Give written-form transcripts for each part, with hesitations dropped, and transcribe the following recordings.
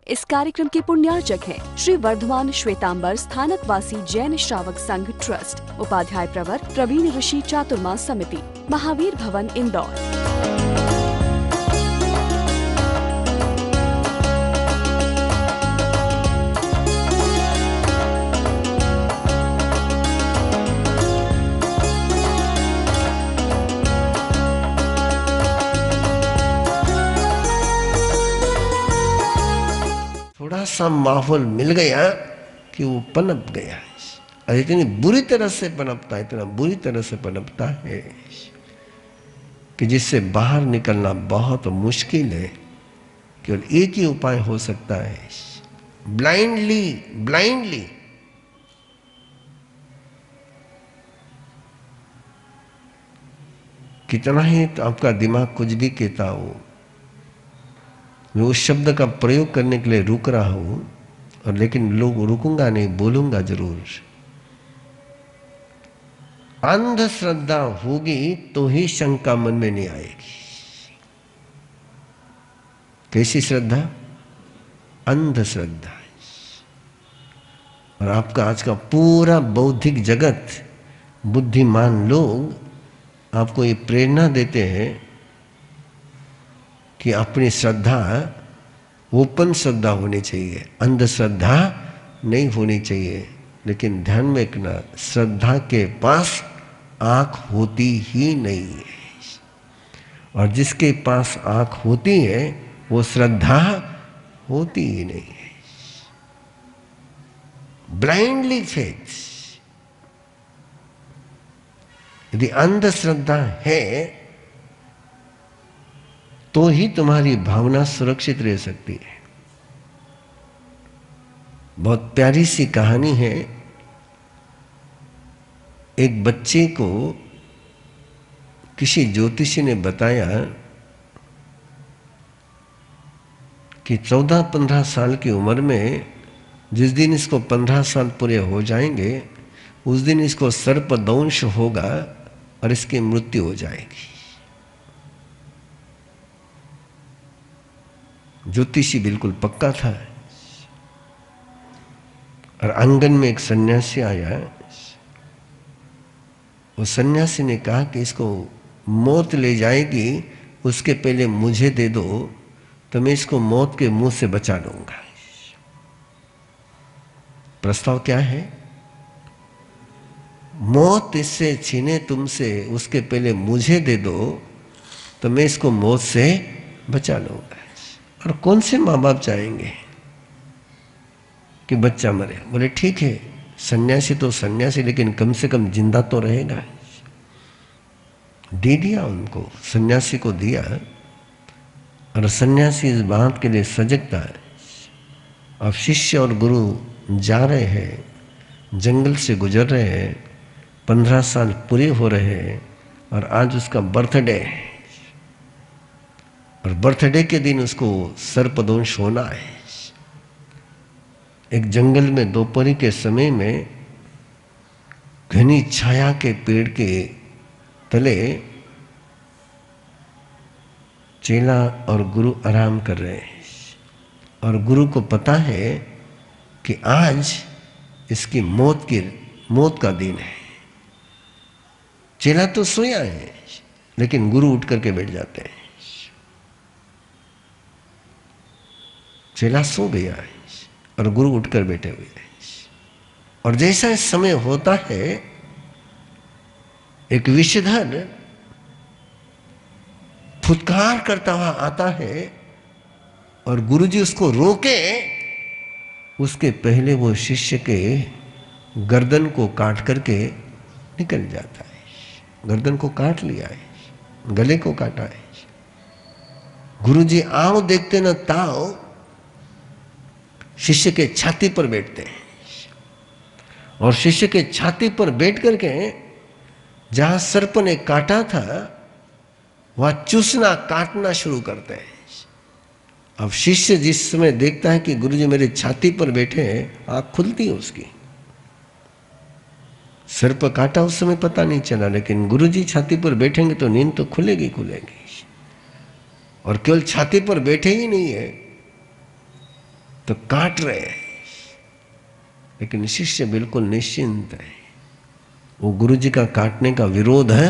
इस कार्यक्रम के पुण्यार्चक हैं श्री वर्धमान श्वेतांबर स्थानकवासी जैन श्रावक संघ ट्रस्ट, उपाध्याय प्रवर प्रवीण ऋषि चातुर्मास समिति, महावीर भवन, इंदौर। थोड़ा सा माहौल मिल गया कि वो पनप गया, और इतनी बुरी तरह से पनपता है, इतना बुरी तरह से पनपता है कि जिससे बाहर निकलना बहुत मुश्किल है। केवल एक ही उपाय हो सकता है, ब्लाइंडली कितना ही तो आपका दिमाग कुछ भी कहता हो, मैं उस शब्द का प्रयोग करने के लिए रुक रहा हूं, और लेकिन लोग रुकूंगा नहीं, बोलूंगा जरूर। अंधश्रद्धा होगी तो ही शंका मन में नहीं आएगी। कैसी श्रद्धा? अंधश्रद्धा। और आपका आज का पूरा बौद्धिक जगत, बुद्धिमान लोग आपको ये प्रेरणा देते हैं कि अपनी श्रद्धा ओपन श्रद्धा होनी चाहिए, अंधश्रद्धा नहीं होनी चाहिए। लेकिन ध्यान में रखना, श्रद्धा के पास आंख होती ही नहीं है, और जिसके पास आंख होती है वो श्रद्धा होती ही नहीं है। ब्लाइंडली फेथ, यदि अंधश्रद्धा है तो ही तुम्हारी भावना सुरक्षित रह सकती है। बहुत प्यारी सी कहानी है। एक बच्चे को किसी ज्योतिषी ने बताया कि 14-15 साल की उम्र में जिस दिन इसको 15 साल पूरे हो जाएंगे, उस दिन इसको सर्पदंश होगा और इसकी मृत्यु हो जाएगी। ज्योतिषी बिल्कुल पक्का था। और आंगन में एक सन्यासी आया। उस सन्यासी ने कहा कि इसको मौत ले जाएगी, उसके पहले मुझे दे दो तो मैं इसको मौत के मुंह से बचा लूंगा। प्रस्ताव क्या है? मौत इससे छीने तुमसे, उसके पहले मुझे दे दो तो मैं इसको मौत से बचा लूंगा। और कौन से माँ बाप चाहेंगे कि बच्चा मरे? बोले ठीक है, सन्यासी तो सन्यासी, लेकिन कम से कम जिंदा तो रहेगा। दे दिया उनको, सन्यासी को दिया। और सन्यासी इस बात के लिए सजग था। अब शिष्य और गुरु जा रहे हैं, जंगल से गुजर रहे हैं, 15 साल पूरे हो रहे हैं, और आज उसका बर्थडे है। और बर्थडे के दिन उसको सर्पदंश होना है। एक जंगल में दोपहर के समय में घनी छाया के पेड़ के तले चेला और गुरु आराम कर रहे हैं। और गुरु को पता है कि आज इसकी मौत का दिन है। चेला तो सोया है, लेकिन गुरु उठ करके बैठ जाते हैं। चेला सो गया है और गुरु उठकर बैठे हुए हैं। और जैसा इस समय होता है, एक विषधर फुटकार करता हुआ आता है, और गुरुजी उसको रोके, उसके पहले वो शिष्य के गर्दन को काट करके निकल जाता है। गर्दन को काट लिया है, गले को काटा है। गुरुजी आओ देखते न ताओ शिष्य के छाती पर बैठते हैं, और शिष्य के छाती पर बैठ करके जहां सर्प ने काटा था वह चूसना काटना शुरू करते हैं। अब शिष्य जिस समय देखता है कि गुरुजी मेरे छाती पर बैठे हैं, आंख खुलती है उसकी। सर्प काटा उस समय पता नहीं चला, लेकिन गुरुजी छाती पर बैठेंगे तो नींद तो खुलेगी। और केवल छाती पर बैठे ही नहीं है, तो काट रहे हैं, लेकिन शिष्य बिल्कुल निश्चिंत है। वो गुरु जी का काटने का विरोध है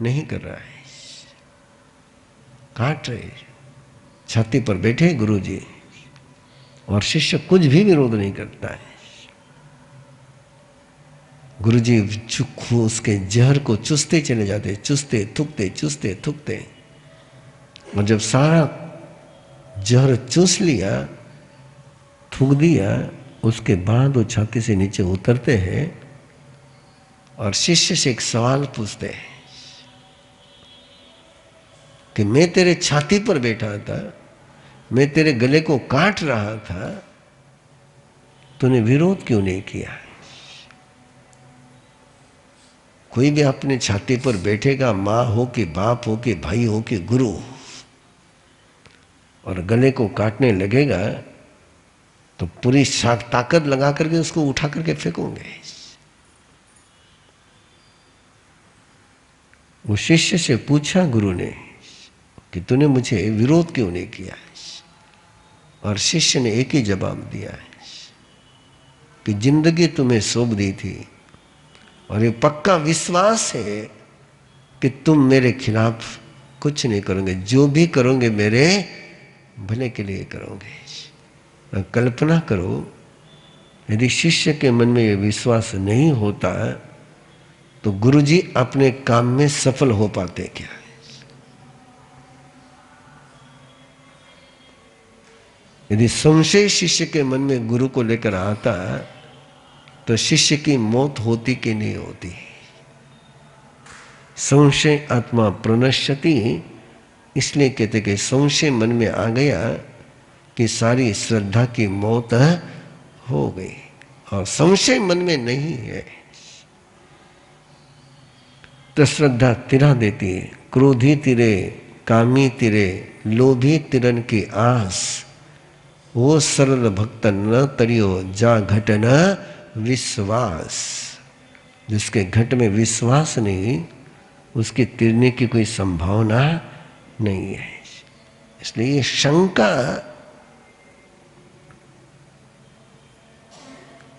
नहीं कर रहा है। काट रहे, छाती पर बैठे गुरु जी, और शिष्य कुछ भी विरोध नहीं करता है। गुरु जी उसके जहर को चूसते चले जाते, चूसते थूकते। और जब सारा जहर चूस लिया, थूक दिया, उसके बाद वो छाती से नीचे उतरते हैं और शिष्य से एक सवाल पूछते हैं कि मैं तेरे छाती पर बैठा था, मैं तेरे गले को काट रहा था, तूने विरोध क्यों नहीं किया? कोई भी अपने छाती पर बैठेगा, माँ हो कि बाप हो कि भाई हो कि गुरु, और गले को काटने लगेगा तो पूरी ताकत लगा करके उसको उठा करके फेंकोगे। वो शिष्य से पूछा गुरु ने कि तूने मुझे विरोध क्यों नहीं किया? और शिष्य ने एक ही जवाब दिया है कि जिंदगी तुम्हें सौंप दी थी और ये पक्का विश्वास है कि तुम मेरे खिलाफ कुछ नहीं करोगे, जो भी करोगे मेरे भले के लिए करोगे। कल्पना करो, यदि शिष्य के मन में ये विश्वास नहीं होता तो गुरुजी अपने काम में सफल हो पाते क्या? यदि संशय शिष्य के मन में गुरु को लेकर आता तो शिष्य की मौत होती कि नहीं होती? संशय आत्मा प्रणश्यति, इसलिए कहते कि संशय मन में आ गया कि सारी श्रद्धा की मौत हो गई, और संशय मन में नहीं है तो श्रद्धा तिरा देती है। क्रोधी तिरे, कामी तिरे, लोभी तिरन की आस, वो सरल भक्त न तरियो जा घट न विश्वास। जिसके घट में विश्वास नहीं, उसकी तिरने की कोई संभावना नहीं है। इसलिए ये शंका,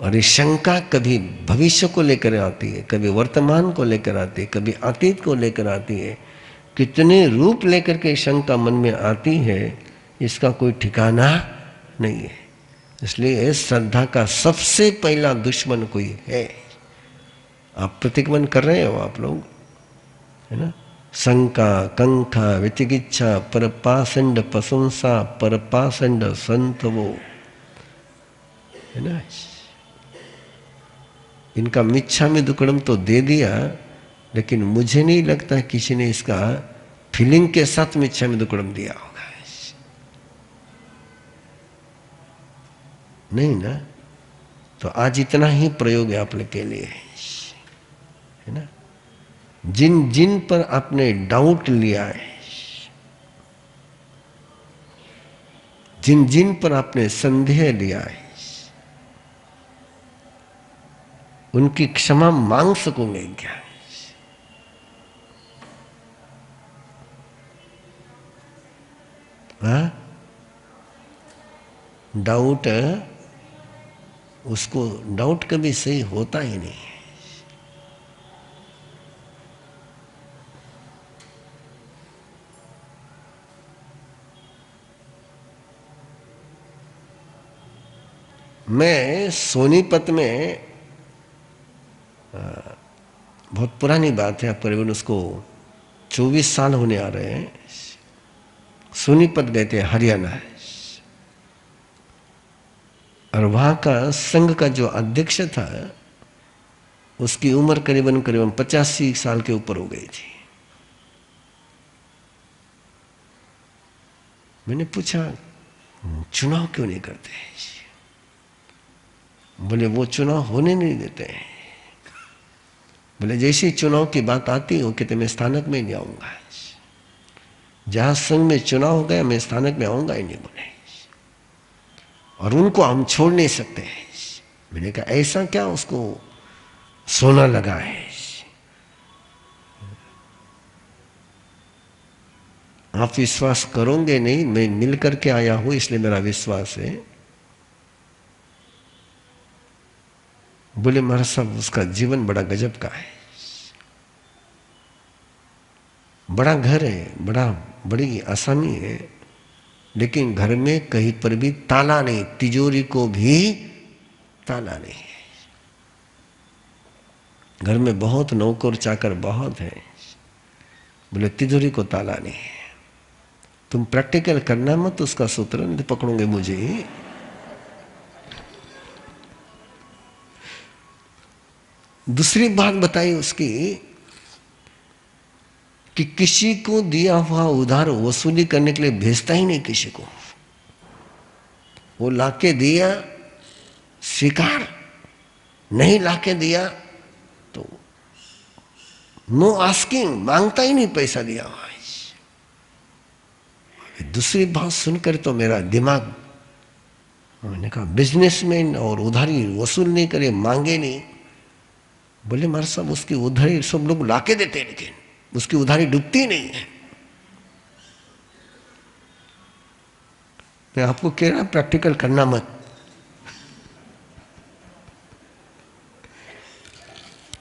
और ये शंका कभी भविष्य को लेकर आती है, कभी वर्तमान को लेकर आती है, कभी अतीत को लेकर आती है। कितने रूप लेकर के शंका मन में आती है, इसका कोई ठिकाना नहीं है। इसलिए श्रद्धा का सबसे पहला दुश्मन कोई है। आप प्रतिक्रमण कर रहे हो आप लोग, है ना? शंका, कंखा, विचिकिच्छा, परपाषंड प्रशंसा, परपाषंड संतवो, है ना? इनका मिच्छामि दुक्कडम तो दे दिया, लेकिन मुझे नहीं लगता किसी ने इसका फीलिंग के साथ मिच्छामि दुक्कडम दिया होगा। नहीं ना? तो आज इतना ही प्रयोग है आप लोग के लिए, है ना? जिन जिन पर आपने डाउट लिया है, जिन जिन पर आपने संदेह लिया है, उनकी क्षमा मांग सकोगे क्या? हाँ? डाउट, उसको डाउट कभी सही होता ही नहीं है। मैं सोनीपत में, बहुत पुरानी बात है, करीबन उसको 24 साल होने आ रहे हैं, सोनीपत गए थे हरियाणा, और वहाँ का संघ का जो अध्यक्ष था उसकी उम्र करीबन 85 साल के ऊपर हो गई थी। मैंने पूछा चुनाव क्यों नहीं करते? बोले वो चुनाव होने नहीं देते हैं। बोले जैसे चुनाव की बात आती है वो कहते मैं स्थानक में नहीं आऊंगा, जहां संघ में चुनाव हो गया मैं स्थानक में आऊंगा ही नहीं। बोले और उनको हम छोड़ नहीं सकते। मैंने कहा ऐसा क्या उसको सोना लगा है? आप विश्वास करोगे नहीं, मैं मिल करके आया हूं इसलिए मेरा विश्वास है। बोले महाराज साहब उसका जीवन बड़ा गजब का है, बड़ा घर है, बड़ी आसानी है, लेकिन घर में कहीं पर भी ताला नहीं, तिजोरी को भी ताला नहीं है। घर में बहुत नौकर चाकर बहुत है, बोले तिजोरी को ताला नहीं है। तुम प्रैक्टिकल करना मत उसका सूत्र, नहीं तो पकड़ोगे मुझे। दूसरी बात बताई उसकी कि किसी को दिया हुआ उधार वसूली करने के लिए भेजता ही नहीं किसी को। वो लाके दिया स्वीकार, नहीं लाके दिया तो नो आस्किंग, मांगता ही नहीं पैसा दिया हुआ। दूसरी बात सुनकर तो मेरा दिमाग, मैंने कहा बिजनेसमैन और उधारी वसूल नहीं करे, मांगे नहीं। बोले महाराज साहब उसकी उधारी सब लोग लाके देते हैं, लेकिन उसकी उधारी डूबती नहीं है। मैं आपको कह रहा प्रैक्टिकल करना मत।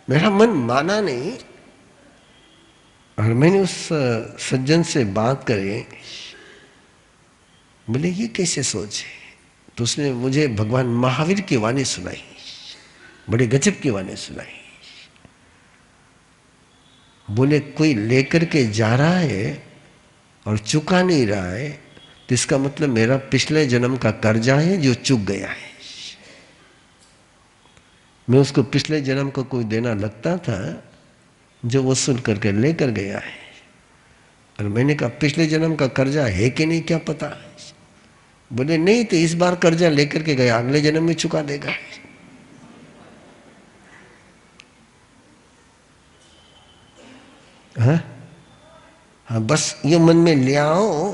मेरा मन माना नहीं, और मैंने उस सज्जन से बात करे, बोले ये कैसे सोचे? तो उसने मुझे भगवान महावीर की वाणी सुनाई, बड़े गजब की वाणी सुनाई। बोले कोई लेकर के जा रहा है और चुका नहीं रहा है, तो इसका मतलब मेरा पिछले जन्म का कर्जा है जो चुक गया है। मैं उसको पिछले जन्म को कोई देना लगता था जो वसूल करके लेकर गया है। और मैंने कहा पिछले जन्म का कर्जा है कि नहीं क्या पता? बोले नहीं, तो इस बार कर्जा लेकर के गया, अगले जन्म में चुका देगा। हाँ, बस ये मन में ले आओ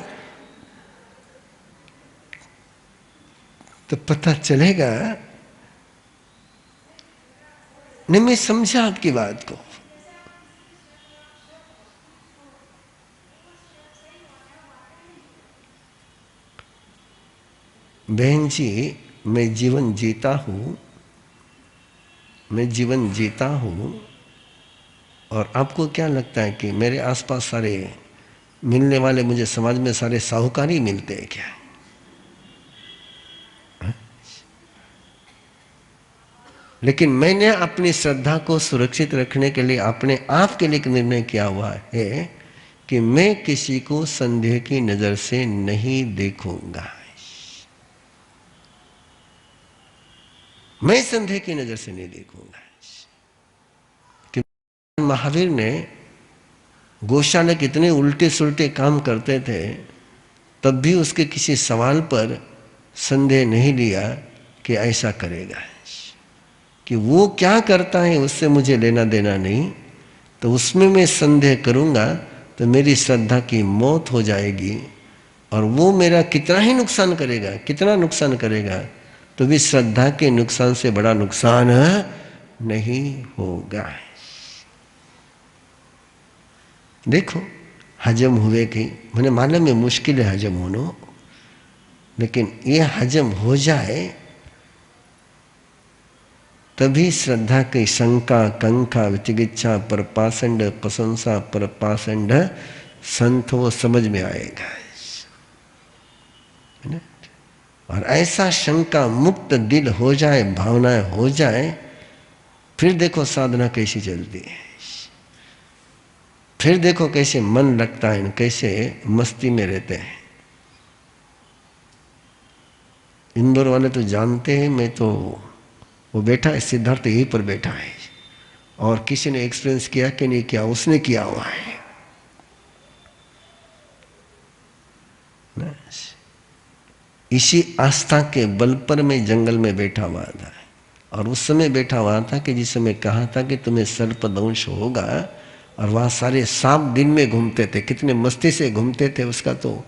तो पता चलेगा। नहीं, मैं समझा आपकी बात को। बहन जी, मैं जीवन जीता हूँ, मैं जीवन जीता हूँ, और आपको क्या लगता है कि मेरे आसपास सारे मिलने वाले मुझे समाज में सारे साहूकार ही मिलते हैं क्या? लेकिन मैंने अपनी श्रद्धा को सुरक्षित रखने के लिए अपने आप के लिए एक निर्णय किया हुआ है कि मैं किसी को संदेह की नजर से नहीं देखूंगा। मैं संदेह की नजर से नहीं देखूंगा। कि महावीर ने गौशाले कितने उल्टे सुलटे काम करते थे, तब भी उसके किसी सवाल पर संदेह नहीं लिया कि ऐसा करेगा। कि वो क्या करता है उससे मुझे लेना देना नहीं, तो उसमें मैं संदेह करूंगा तो मेरी श्रद्धा की मौत हो जाएगी, और वो मेरा कितना ही नुकसान करेगा, कितना नुकसान करेगा, तो भी श्रद्धा के नुकसान से बड़ा नुकसान नहीं होगा। देखो हजम हुए कि मैंने मालूम है मुश्किल है हजम होना, लेकिन ये हजम हो जाए तभी श्रद्धा की शंका, कंका, विचिकित्सा, परपाषंड, प्रशंसा, परपाषंड, संत वो समझ में आएगा। है ना? और ऐसा शंका मुक्त दिल हो जाए, भावनाएं हो जाए, फिर देखो साधना कैसी चलती है, फिर देखो कैसे मन लगता है, कैसे मस्ती में रहते हैं। इंदौर वाले तो जानते हैं, मैं तो वो बैठा है सिद्धार्थ यहीं पर बैठा है, और किसी ने एक्सपीरियंस किया कि नहीं किया, उसने किया हुआ है। इसी आस्था के बल पर मैं जंगल में बैठा हुआ था, और उस समय बैठा हुआ था कि जिस समय कहा था कि तुम्हें सर्पदंश होगा, और वहाँ सारे सांप दिन में घूमते थे, कितने मस्ती से घूमते थे। उसका तो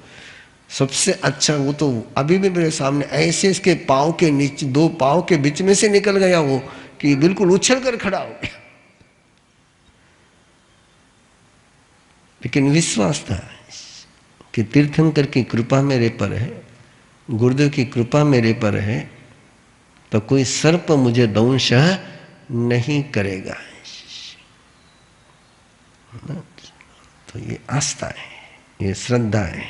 सबसे अच्छा, वो तो अभी भी मेरे सामने ऐसे इसके पाँव के नीचे, दो पाँव के बीच में से निकल गया वो, कि बिल्कुल उछल कर खड़ा हो गया। लेकिन विश्वास था कि तीर्थंकर की कृपा मेरे पर है, गुरुदेव की कृपा मेरे पर है, तो कोई सर्प मुझे दंश नहीं करेगा। तो ये आस्था है, ये श्रद्धा है।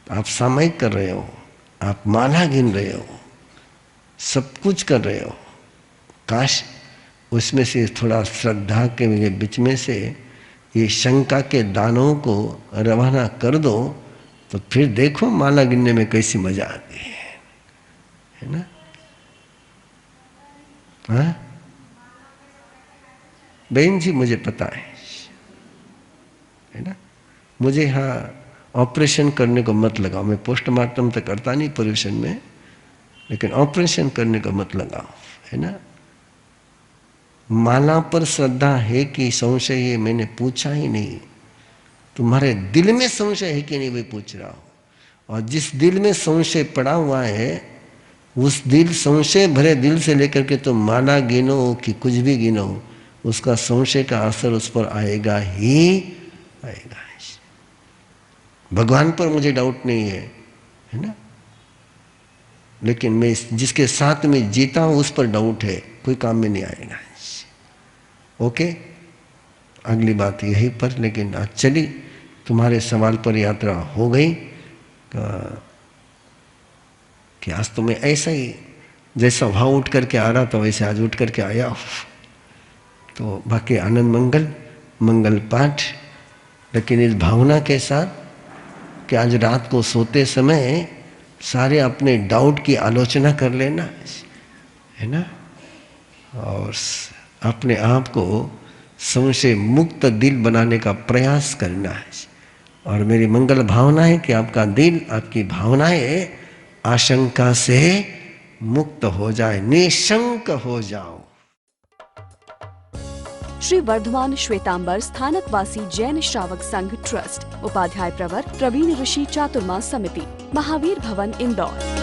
आप सामयिक कर रहे हो, आप माला गिन रहे हो, सब कुछ कर रहे हो, काश उसमें से थोड़ा श्रद्धा के बीच में से ये शंका के दानों को रवाना कर दो, तो फिर देखो माला गिनने में कैसी मजा आती है ना? हाँ बहन जी, मुझे पता है ना? मुझे यहाँ ऑपरेशन करने को मत लगाओ। मैं पोस्टमार्टम तो करता नहीं पोल्यूशन में, लेकिन ऑपरेशन करने को मत लगाओ, है ना? माला पर श्रद्धा है कि संशय, ये मैंने पूछा ही नहीं। तुम्हारे दिल में संशय है कि नहीं, वही पूछ रहा हूं। और जिस दिल में संशय पड़ा हुआ है, उस दिल संशय भरे दिल से लेकर के तुम माला गिनो कि कुछ भी गिनो, उसका संशय का असर उस पर आएगा ही आएगा। भगवान पर मुझे डाउट नहीं है ना? लेकिन मैं जिसके साथ में जीता हूं उस पर डाउट है, कोई काम में नहीं आएगा। ओके, अगली बात यही पर, लेकिन आज चली तुम्हारे सवाल पर यात्रा हो गई कि आज तो मैं ऐसा ही जैसा भाव उठ करके आ रहा था वैसे आज उठ करके आया। तो बाकी आनंद मंगल, मंगल पाठ, लेकिन इस भावना के साथ कि आज रात को सोते समय सारे अपने डाउट की आलोचना कर लेना, है ना? और अपने आप को संशय मुक्त दिल बनाने का प्रयास करना है। और मेरी मंगल भावना है कि आपका दिल, आपकी भावनाएं आशंका से मुक्त हो जाए, निशंक हो जाओ। श्री वर्धमान श्वेतांबर स्थानकवासी जैन श्रावक संघ ट्रस्ट, उपाध्याय प्रवर प्रवीण ऋषि चातुर्मा समिति, महावीर भवन इंदौर।